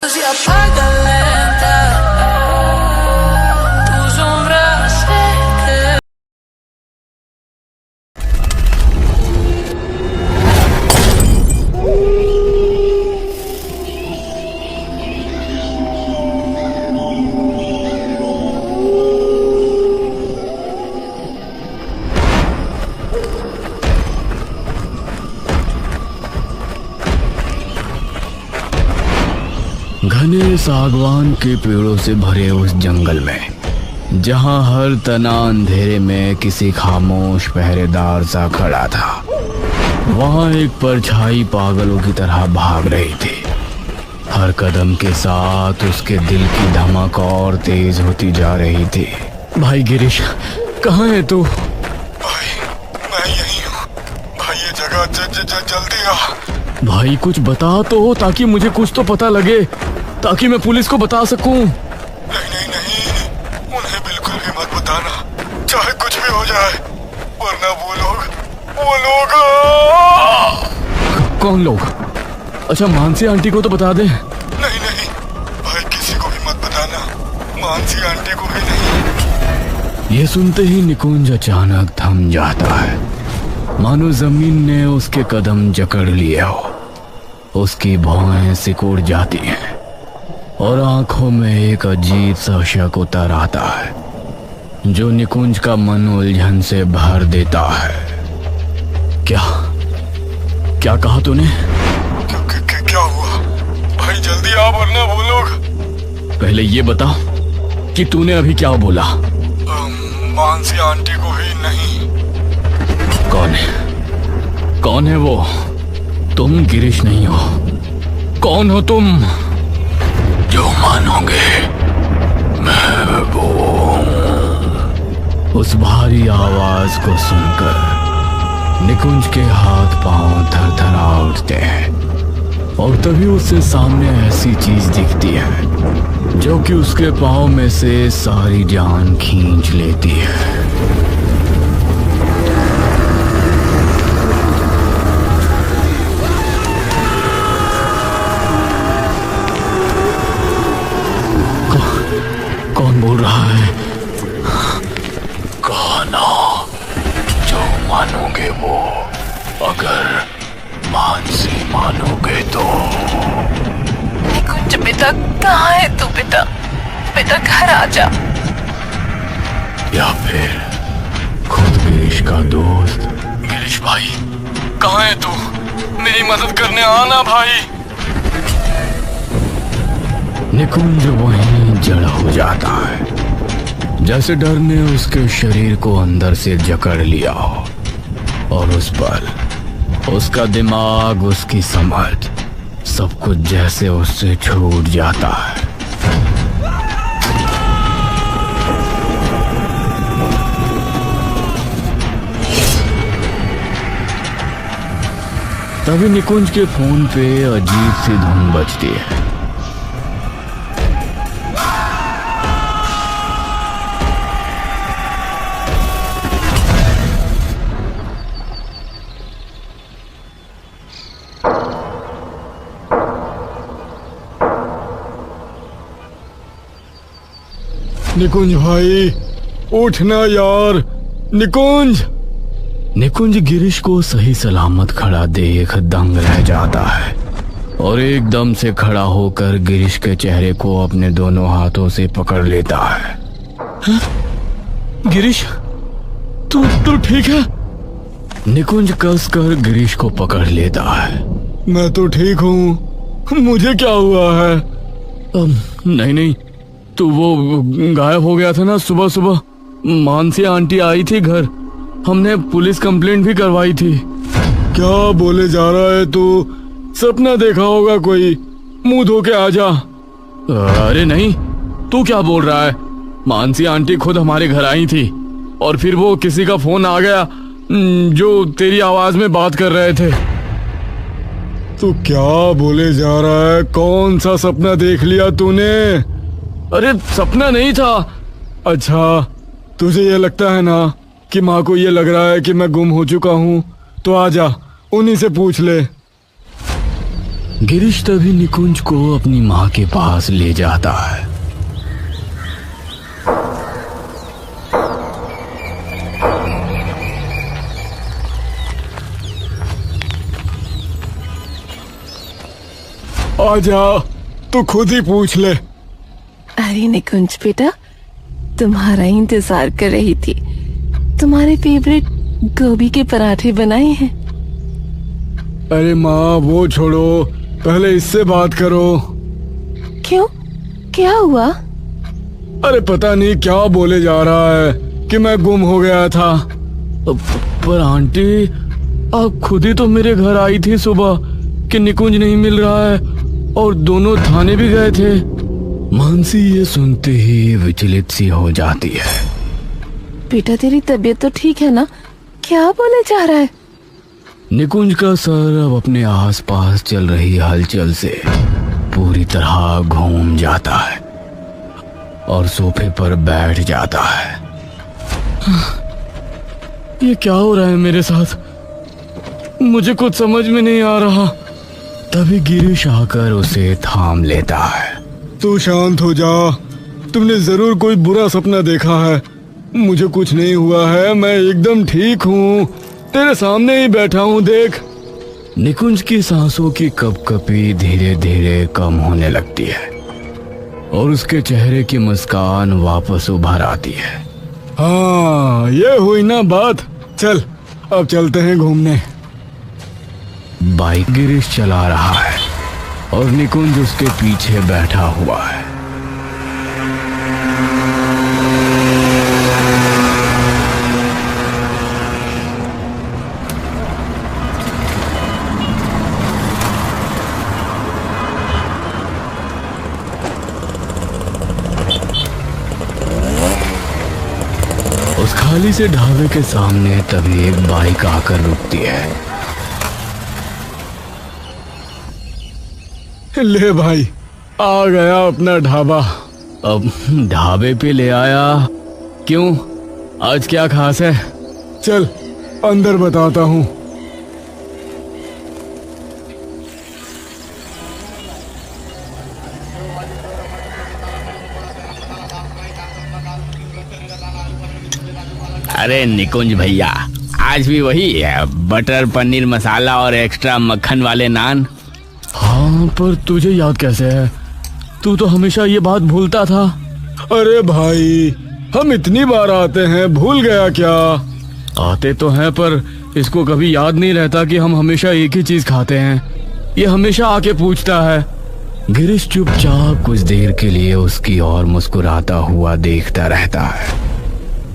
Se apaga lenta, tu sombra seca. घने सागवान के पेड़ों से भरे उस जंगल में जहां हर तना अंधेरे में किसी खामोश पहरेदार सा खड़ा था, वहां एक परछाई पागलों की तरह भाग रही थी। हर कदम के साथ उसके दिल की धड़कन और तेज होती जा रही थी। भाई गिरीश, कहाँ है तू? भाई मैं यही हूँ। भाई ये जगह जल्दी आ। भाई कुछ बता तो, ताकि मुझे कुछ तो पता लगे, ताकि मैं पुलिस को बता सकूं। नहीं, उन्हें बिल्कुल भी मत बताना, चाहे कुछ भी हो जाए, वरना वो लोग कौन लोग? अच्छा, मानसी आंटी को तो बता दे। नहीं भाई, किसी को भी मत बताना, मानसी आंटी को भी नहीं। ये सुनते ही निकुंज अचानक थम जाता है, मानो जमीन ने उसके कदम जकड़ लिए हो। उसकी भौहें सिकुड़ जाती हैं और आंखों में एक अजीब सा शक उतर आता है जो निकुंज का मन उलझन से भर देता है। क्या कहा तूने? क्या हुआ? भाई जल्दी आ, वरना वो लोग। पहले ये बता कि तूने अभी क्या बोला। मानसी आंटी को ही नहीं। कौन है वो? तुम गिरीश नहीं हो। कौन हो तुम? जो मानोगे मैं वो हूं। उस भारी आवाज को सुनकर निकुंज के हाथ पांव थरथरा उठते हैं और तभी उससे सामने ऐसी चीज दिखती है जो कि उसके पांव में से सारी जान खींच लेती है। कौन बोल रहा है? कहना, जो मानोगे वो, अगर मानसी मानोगे तो। निकुंज बेटा, कहाँ है तू? बेटा घर आ जा। या फिर खुद गिरीश का दोस्त। गिरीश भाई, कहाँ है तू? मेरी मदद करने आना भाई। निकुंज वहीं जड़ हो जाता है, जैसे डर ने उसके शरीर को अंदर से जकड़ लिया हो, और उस पल उसका दिमाग, उसकी समझ, सब कुछ जैसे उससे छूट जाता है। तभी निकुंज के फोन पे अजीब सी धुन बजती है। निकुंज भाई, उठना यार, निकुंज गिरीश को सही सलामत खड़ा देख दंग रह जाता है और एकदम से खड़ा होकर गिरीश के चेहरे को अपने दोनों हाथों से पकड़ लेता है। गिरीश, तू ठीक है? निकुंज कसकर गिरीश को पकड़ लेता है। मैं तो ठीक हूँ, मुझे क्या हुआ है? नहीं, तू वो गायब हो गया था ना सुबह। मानसी आंटी आई थी घर, हमने पुलिस कंप्लेंट भी करवाई थी। क्या बोले जा रहा है तू? सपना देखा होगा कोई, मुंह धो के आ जा। अरे नहीं, तू क्या बोल रहा है? मानसी आंटी खुद हमारे घर आई थी और फिर वो किसी का फोन आ गया जो तेरी आवाज में बात कर रहे थे। तू क्या बोले जा रहा है? कौन सा सपना देख लिया तूने? अरे सपना नहीं था। अच्छा, तुझे ये लगता है ना कि माँ को ये लग रहा है कि मैं गुम हो चुका हूँ, तो आजा, उन्हीं से पूछ ले। गिरीश तभी निकुंज को अपनी माँ के पास ले जाता है। आजा, तू खुद ही पूछ ले। अरे निकुंज बेटा, तुम्हारा इंतजार कर रही थी। तुम्हारे फेवरेट गोभी के पराठे बनाए हैं। अरे माँ, वो छोड़ो, पहले इससे बात करो। क्यों, क्या हुआ? अरे पता नहीं क्या बोले जा रहा है कि मैं गुम हो गया था। पर आंटी, आप खुद ही तो मेरे घर आई थी सुबह कि निकुंज नहीं मिल रहा है, और दोनों थाने भी गए थे। मानसी ये सुनते ही विचलित सी हो जाती है। बेटा तेरी तबीयत तो ठीक है ना? क्या बोले जा रहा है? निकुंज का सर अब अपने आसपास चल रही हलचल से पूरी तरह घूम जाता है और सोफे पर बैठ जाता है। ये क्या हो रहा है मेरे साथ? मुझे कुछ समझ में नहीं आ रहा। तभी गिरीश आकर उसे थाम लेता है। तू शांत हो जा। तुमने जरूर कोई बुरा सपना देखा है। मुझे कुछ नहीं हुआ है, मैं एकदम ठीक हूँ। तेरे सामने ही बैठा हूँ, देख। निकुंज की सांसों की कपकपी धीरे धीरे कम होने लगती है और उसके चेहरे की मुस्कान वापस उभर आती है। हाँ, ये हुई ना बात। चल, अब चलते हैं घूमने। बाइक गिरीश चला रहा है और निकुंज उसके पीछे बैठा हुआ है। उस खाली से ढाबे के सामने तभी एक बाइक आकर रुकती है। ले भाई, आ गया अपना ढाबा। अब ढाबे पे ले आया? क्यों, आज क्या खास है? चल अंदर बताता हूँ। अरे निकुंज भैया, आज भी वही है, बटर पनीर मसाला और एक्स्ट्रा मक्खन वाले नान। हाँ, पर तुझे याद कैसे है? तू तो हमेशा ये बात भूलता था। अरे भाई, हम इतनी बार आते हैं, भूल गया क्या? आते तो हैं, पर इसको कभी याद नहीं रहता कि हम हमेशा एक ही चीज खाते हैं। ये हमेशा आके पूछता है। गिरीश चुपचाप कुछ देर के लिए उसकी ओर मुस्कुराता हुआ देखता रहता है,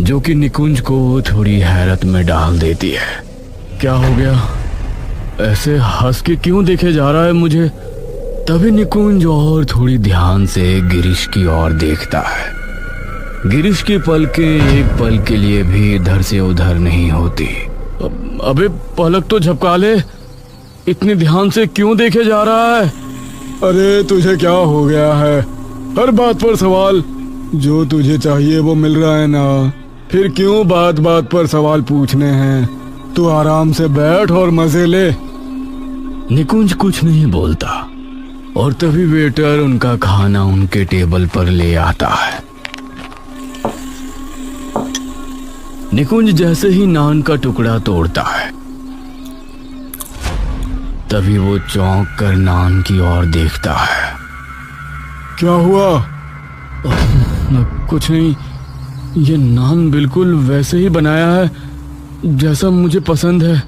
जो कि निकुंज को थोड़ी हैरत में डाल देती है। क्या हो गया? ऐसे हंस के क्यों देखे जा रहा है मुझे? तभी निकुंज और थोड़ी ध्यान से गिरीश की ओर देखता है। गिरीश की पलकें एक पल के लिए भी इधर से उधर नहीं होती। अबे पलक तो झपका ले, इतनी ध्यान से क्यों देखे जा रहा है? अरे तुझे क्या हो गया है? हर बात पर सवाल। जो तुझे चाहिए वो मिल रहा है ना, फिर क्यों बात बात पर सवाल पूछने हैं? तू आराम से बैठ और मजे ले। निकुंज कुछ नहीं बोलता और तभी वेटर उनका खाना उनके टेबल पर ले आता है। निकुंज जैसे ही नान का टुकड़ा तोड़ता है, तभी वो चौंक कर नान की ओर देखता है। क्या हुआ? कुछ नहीं, ये नान बिल्कुल वैसे ही बनाया है जैसा मुझे पसंद है।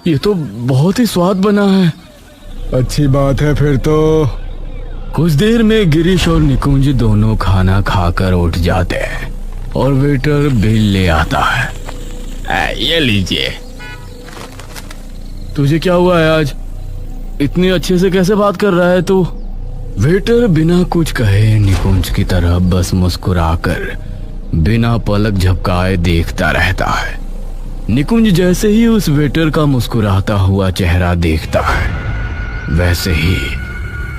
ये तो बहुत ही स्वाद बना है। अच्छी बात है फिर तो। कुछ देर में गिरीश और निकुंज दोनों खाना खाकर उठ जाते हैं और वेटर बिल ले आता है। ये लीजिए। तुझे क्या हुआ है आज? इतनी अच्छे से कैसे बात कर रहा है तू? वेटर बिना कुछ कहे निकुंज की तरफ बस मुस्कुराकर बिना पलक झपकाए देखता रहता है। निकुंज जैसे ही उस वेटर का मुस्कुराता हुआ चेहरा देखता है, वैसे ही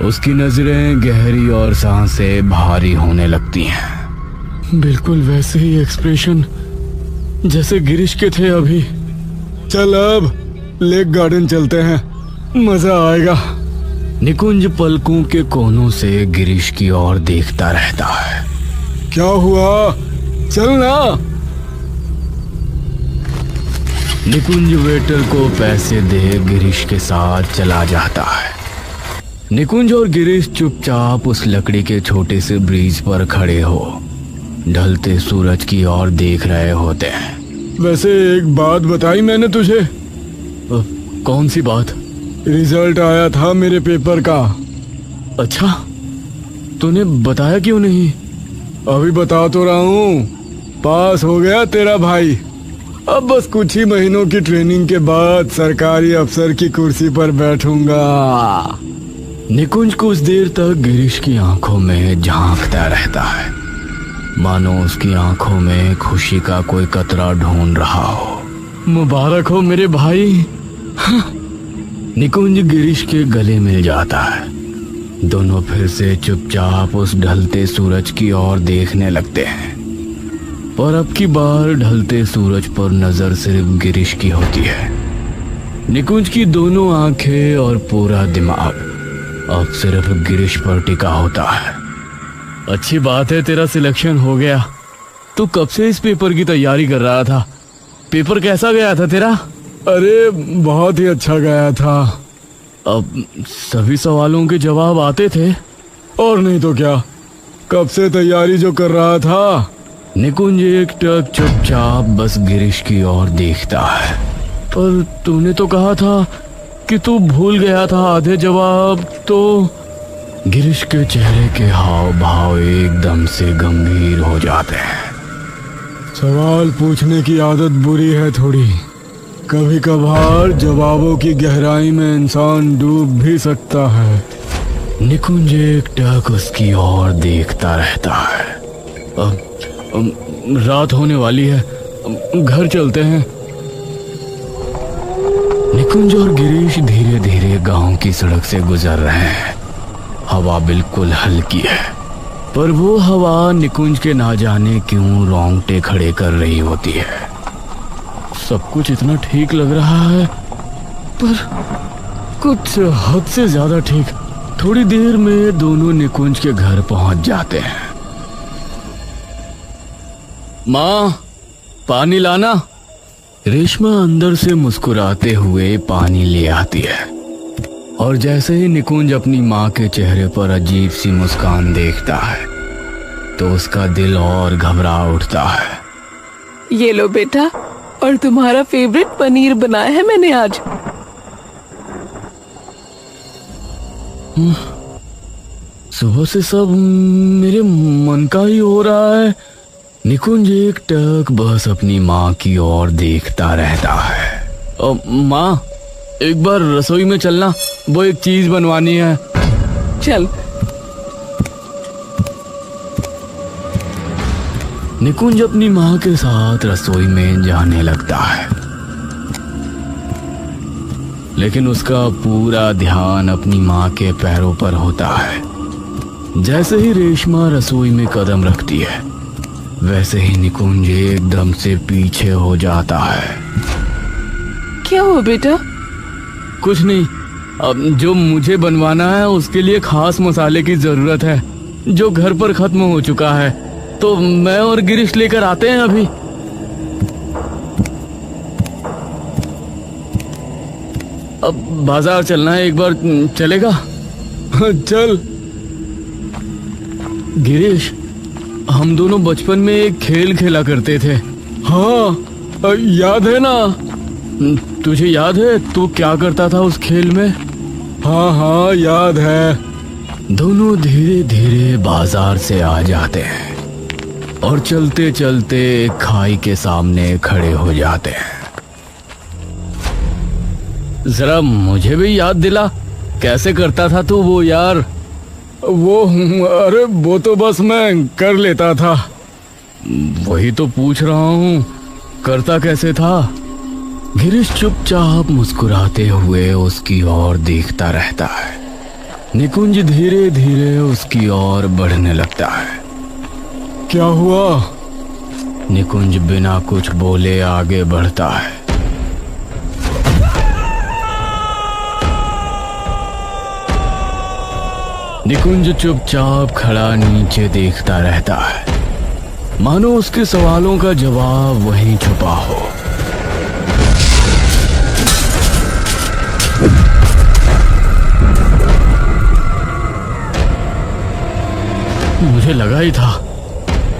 उसकी नजरें गहरी और सांसें भारी होने लगती हैं। बिल्कुल वैसे ही एक्सप्रेशन जैसे गिरीश के थे अभी। चल अब लेक गार्डन चलते हैं, मजा आएगा। निकुंज पलकों के कोनों से गिरीश की ओर देखता रहता है। क्या हुआ, चल ना। निकुंज वेटर को पैसे दे गिरीश के साथ चला जाता है। निकुंज और गिरीश चुपचाप उस लकड़ी के छोटे से ब्रिज पर खड़े हो ढलते सूरज की ओर देख रहे होते हैं। वैसे एक बात बताई मैंने तुझे? कौन सी बात? रिजल्ट आया था मेरे पेपर का। अच्छा, तूने बताया क्यों नहीं? अभी बता तो रहा हूँ, पास हो गया तेरा भाई। अब बस कुछ ही महीनों की ट्रेनिंग के बाद सरकारी अफसर की कुर्सी पर बैठूंगा। निकुंज कुछ देर तक गिरीश की आंखों में झांकता रहता है, मानो उसकी आंखों में खुशी का कोई कतरा ढूंढ रहा हो। मुबारक हो मेरे भाई। निकुंज गिरीश के गले मिल जाता है। दोनों फिर से चुपचाप उस ढलते सूरज की ओर देखने लगते हैं, पर अब की बार ढलते सूरज पर नजर सिर्फ गिरीश की होती है। निकुंज की दोनों आंखें और पूरा दिमाग अब सिर्फ गिरीश पर टिका होता है। अच्छी बात है, तेरा सिलेक्शन हो गया। तू कब से इस पेपर की तैयारी कर रहा था? पेपर कैसा गया था तेरा? अरे बहुत ही अच्छा गया था। अब सभी सवालों के जवाब आते थे? और नहीं तो क्या, कब से तैयारी जो कर रहा था। निकुंज एक टक चुपचाप बस गिरीश की ओर देखता है। पर तूने तो कहा था कि तू भूल गया था आधे जवाब तो। गिरीश के चेहरे के हाव भाव एकदम से गंभीर हो जाते हैं। सवाल पूछने की आदत बुरी है थोड़ी। कभी कभार जवाबों की गहराई में इंसान डूब भी सकता है। निकुंज एक टक उसकी ओर देखता रहता है। रात होने वाली है, घर चलते हैं। निकुंज और गिरीश धीरे धीरे गांव की सड़क से गुजर रहे हैं। हवा बिल्कुल हल्की है, पर वो हवा निकुंज के ना जाने क्यों रोंगटे खड़े कर रही होती है। सब कुछ इतना ठीक लग रहा है, पर कुछ हद से ज्यादा ठीक। थोड़ी देर में दोनों निकुंज के घर पहुंच जाते हैं। माँ, पानी लाना। रेशमा अंदर से मुस्कुराते हुए पानी ले आती है, और जैसे ही निकुंज अपनी माँ के चेहरे पर अजीब सी मुस्कान देखता है तो उसका दिल और घबरा उठता है। ये लो बेटा, और तुम्हारा फेवरेट पनीर बनाया है मैंने आज। सुबह से सब मेरे मन का ही हो रहा है। निकुंज एक टक बस अपनी माँ की ओर देखता रहता है। माँ, एक बार रसोई में चलना, वो एक चीज बनवानी है। चल। निकुंज अपनी माँ के साथ रसोई में जाने लगता है, लेकिन उसका पूरा ध्यान अपनी माँ के पैरों पर होता है। जैसे ही रेशमा रसोई में कदम रखती है, वैसे ही निकुंज एकदम से पीछे हो जाता है। क्या हो बेटा? कुछ नहीं, अब जो मुझे बनवाना है उसके लिए खास मसाले की जरूरत है जो घर पर खत्म हो चुका है, तो मैं और गिरीश लेकर आते हैं अभी। अब बाजार चलना है, एक बार चलेगा? चल। गिरीश, हम दोनों बचपन में एक खेल खेला करते थे। हाँ, याद है ना? तुझे याद है तू क्या करता था उस खेल में? हाँ हाँ, याद है। दोनों धीरे धीरे बाजार से आ जाते हैं और चलते चलते एक खाई के सामने खड़े हो जाते हैं। जरा मुझे भी याद दिला, कैसे करता था तू वो यार? अरे वो तो बस मैं कर लेता था। वही तो पूछ रहा हूँ, करता कैसे था? गिरीश चुपचाप मुस्कुराते हुए उसकी ओर देखता रहता है। निकुंज धीरे धीरे उसकी ओर बढ़ने लगता है। क्या हुआ? निकुंज बिना कुछ बोले आगे बढ़ता है। निकुंज चुपचाप खड़ा नीचे देखता रहता है, मानो उसके सवालों का जवाब वहीं छुपा हो। मुझे लगा ही था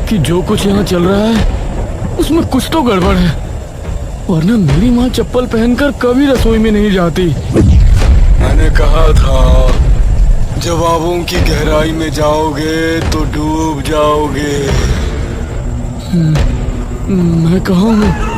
कि जो कुछ यहाँ चल रहा है उसमें कुछ तो गड़बड़ है, वरना मेरी माँ चप्पल पहनकर कभी रसोई में नहीं जाती। मैंने कहा था जवाबों की गहराई में जाओगे तो डूब जाओगे। मैं कहाँ हूँ?